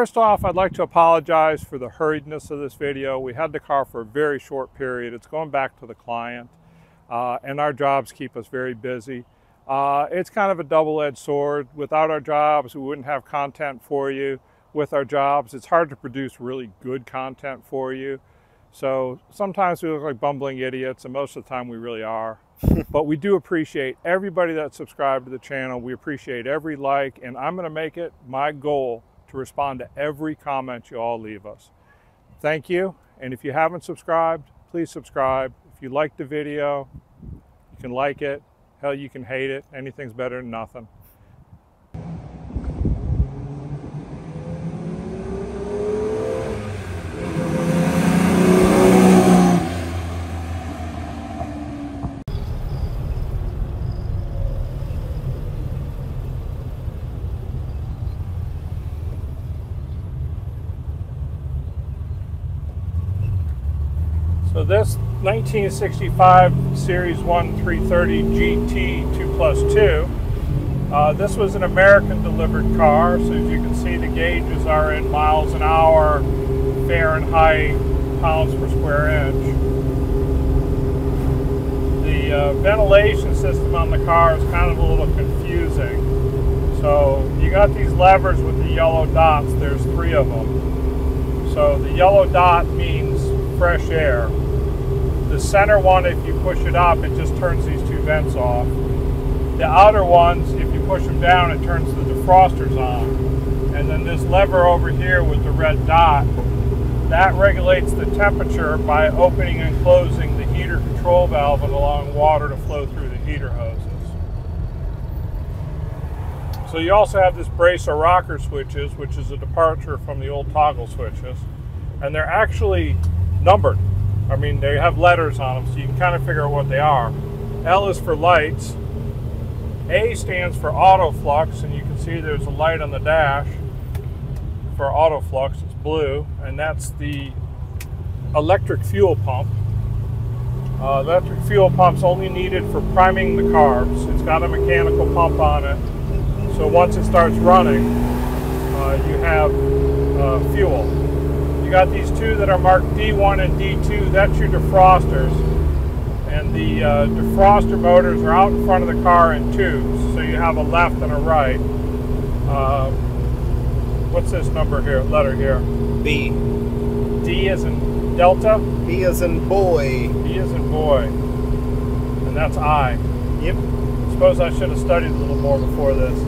first off, I'd like to apologize for the hurriedness of this video. We had the car for a very short period. It's going back to the client, and our jobs keep us very busy. It's kind of a double-edged sword. Without our jobs, we wouldn't have content for you. With our jobs, it's hard to produce really good content for you. So sometimes we look like bumbling idiots, and most of the time we really are. But we do appreciate everybody that's subscribed to the channel. We appreciate every like, and I'm going to make it my goal to respond to every comment you all leave us. Thank you, and if you haven't subscribed, please subscribe. If you like the video, you can like it. Hell, you can hate it. Anything's better than nothing. So this 1965 Series 1 330 GT 2+2, this was an American delivered car, so as you can see the gauges are in miles an hour, Fahrenheit, pounds per square inch. The ventilation system on the car is kind of a little confusing. So you got these levers with the yellow dots, there's 3 of them. So the yellow dot means fresh air. The center one, if you push it up, it just turns these 2 vents off. The outer ones, if you push them down, it turns the defrosters on. And then this lever over here with the red dot, that regulates the temperature by opening and closing the heater control valve and allowing water to flow through the heater hoses. So you also have this brace of rocker switches, which is a departure from the old toggle switches. And they're actually numbered. I mean, they have letters on them, so you can kind of figure out what they are. L is for lights. A stands for autoflux, and you can see there's a light on the dash for autoflux. It's blue, and that's the electric fuel pump. Electric fuel pump's only needed for priming the carbs. It's got a mechanical pump on it, so once it starts running, you have fuel. You got these 2 that are marked D1 and D2, that's your defrosters. And the defroster motors are out in front of the car in 2s, so you have a left and a right. What's this number here, letter here? B. D as in Delta? B as in boy. B as in boy. And that's I. Yep. I suppose I should have studied a little more before this.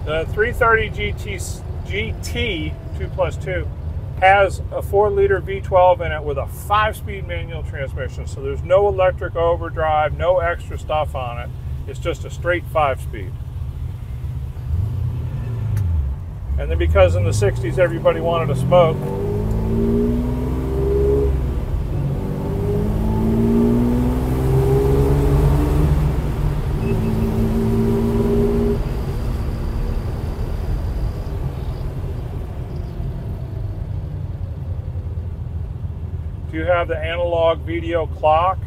The 330 GT 2+2 has a 4-liter V12 in it with a 5-speed manual transmission. So there's no electric overdrive, no extra stuff on it. It's just a straight 5-speed. And then because in the 60s everybody wanted to smoke, you have the analog video clock,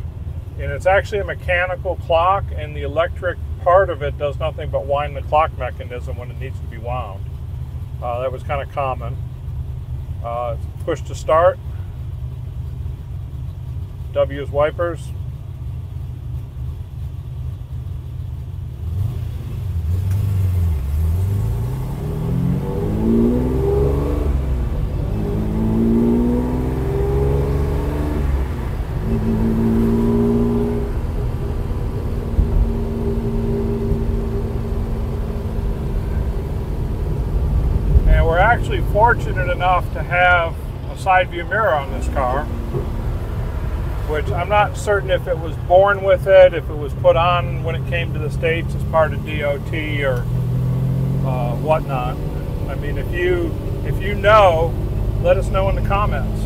and it's actually a mechanical clock, and the electric part of it does nothing but wind the clock mechanism when it needs to be wound. That was kind of common. Push to start. W is wipers. We're actually fortunate enough to have a side view mirror on this car, which I'm not certain if it was born with it, if it was put on when it came to the States as part of DOT or whatnot. I mean, if you know, let us know in the comments,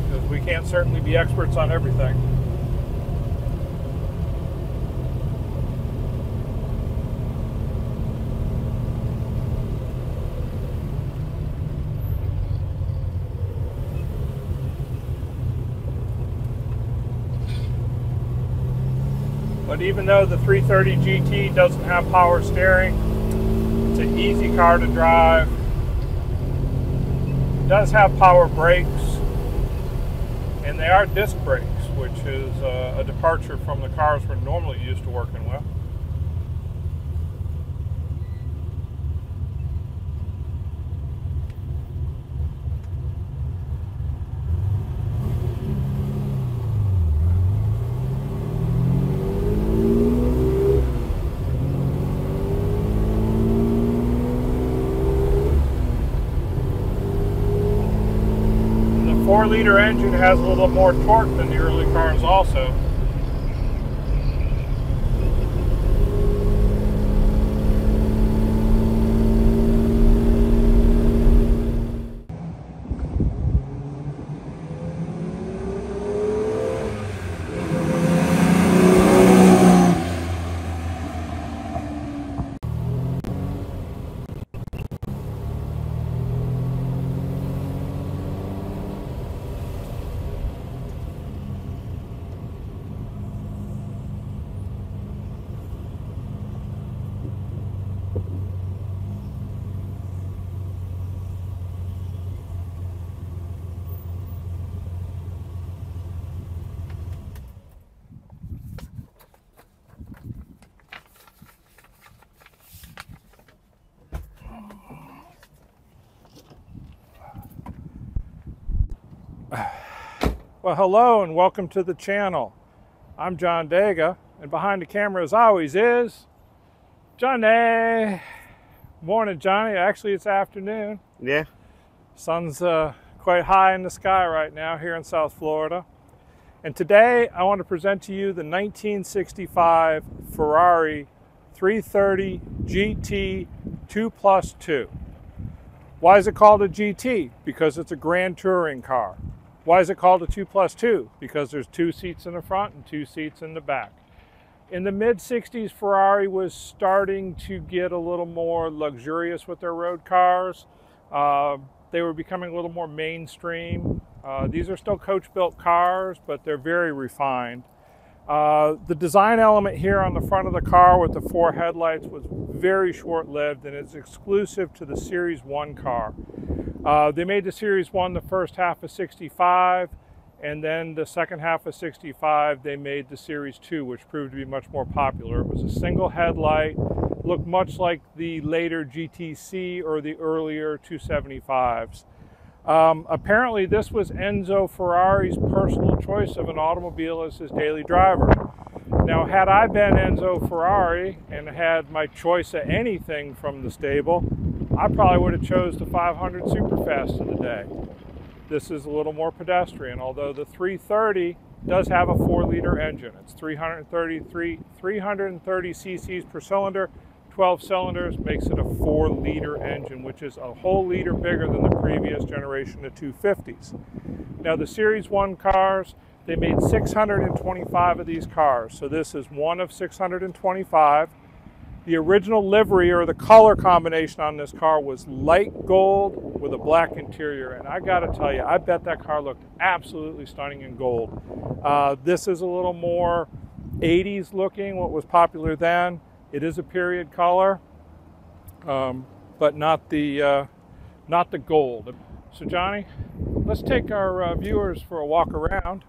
because we can't certainly be experts on everything. But even though the 330 GT doesn't have power steering, it's an easy car to drive. It does have power brakes, and they are disc brakes, which is a departure from the cars we're normally used to working with. The 4-liter engine has a little more torque than the early cars also. Well, hello and welcome to the channel. I'm John Daga, and behind the camera as always is Johnny. Morning, Johnny. Actually, it's afternoon. Yeah. Sun's quite high in the sky right now here in South Florida. And today I want to present to you the 1965 Ferrari 330 GT 2+2. Why is it called a GT? Because it's a grand touring car. Why is it called a 2+2? Because there's 2 seats in the front and 2 seats in the back. In the mid-60s, Ferrari was starting to get a little more luxurious with their road cars. They were becoming a little more mainstream. These are still coach-built cars, but they're very refined. The design element here on the front of the car with the 4 headlights was very short-lived, and it's exclusive to the Series 1 car. They made the Series 1 the first half of '65, and then the second half of '65 they made the Series 2, which proved to be much more popular. It was a single headlight, looked much like the later GTC or the earlier 275s. Apparently this was Enzo Ferrari's personal choice of an automobile as his daily driver. Now, had I been Enzo Ferrari and had my choice of anything from the stable, I probably would have chose the 500 Superfast of the day. This is a little more pedestrian, although the 330 does have a 4-liter engine. It's 330 cc's per cylinder, 12 cylinders, makes it a 4-liter engine, which is a whole liter bigger than the previous generation of 250s. Now, the Series 1 cars, they made 625 of these cars, so this is one of 625. The original livery, or the color combination on this car, was light gold with a black interior, and I gotta tell you, I bet that car looked absolutely stunning in gold. This is a little more 80s looking, what was popular then. It is a period color, but not the gold. So Johnny, let's take our viewers for a walk around.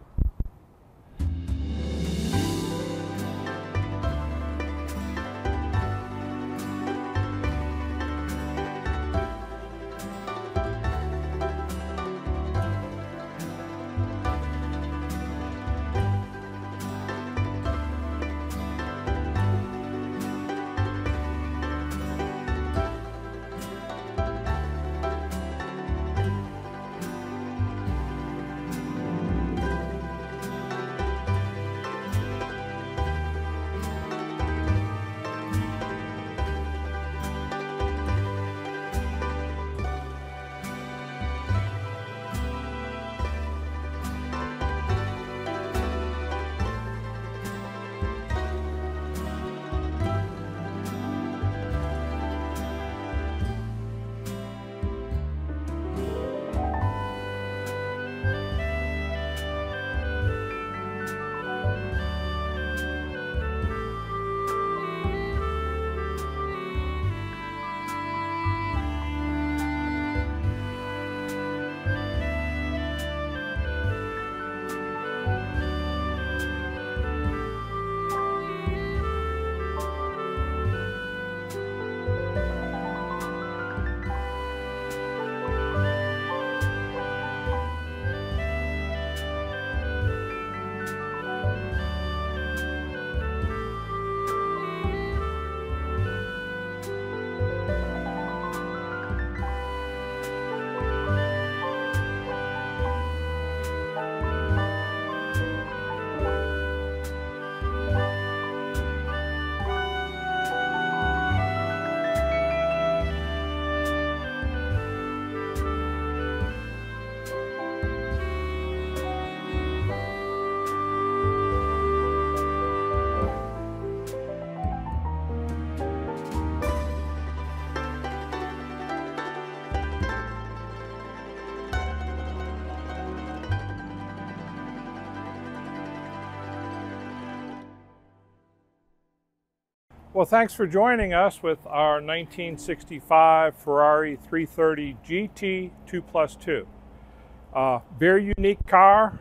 Well, thanks for joining us with our 1965 Ferrari 330 GT 2+2. Very unique car,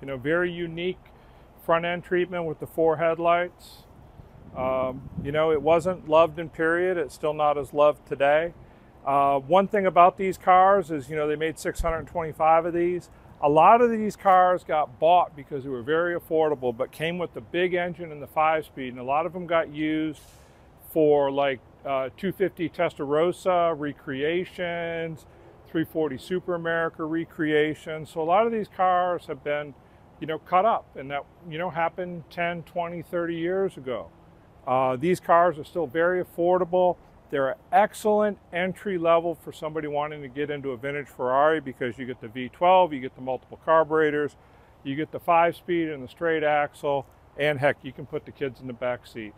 very unique front end treatment with the 4 headlights. It wasn't loved in period. It's still not as loved today. One thing about these cars is, they made 625 of these. A lot of these cars got bought because they were very affordable, but came with the big engine and the 5-speed, and a lot of them got used for like 250 Testarossa recreations, 340 Super America recreations. So a lot of these cars have been, cut up, and that, happened 10, 20, 30 years ago. These cars are still very affordable. They're an excellent entry level for somebody wanting to get into a vintage Ferrari because you get the V12, you get the multiple carburetors, you get the 5-speed and the straight axle, and heck, you can put the kids in the back seat.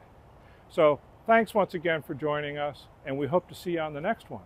So thanks once again for joining us, and we hope to see you on the next one.